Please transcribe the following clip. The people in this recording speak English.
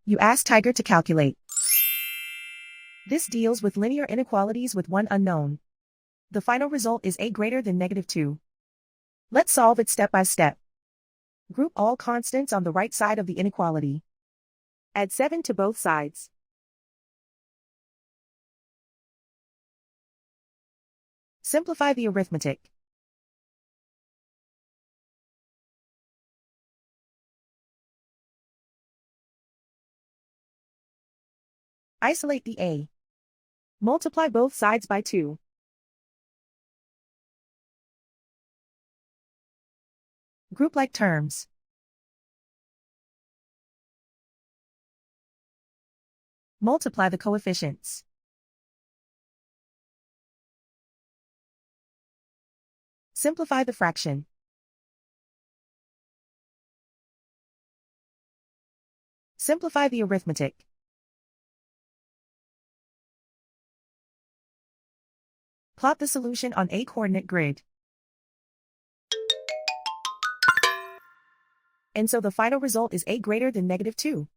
You ask Tiger to calculate. This deals with linear inequalities with one unknown. The final result is a greater than -2. Let's solve it step by step. Group all constants on the right side of the inequality. Add 7 to both sides. Simplify the arithmetic. Isolate the a. Multiply both sides by 2. Group like terms. Multiply the coefficients. Simplify the fraction. Simplify the arithmetic. Plot the solution on a coordinate grid. And so the final result is a greater than -2.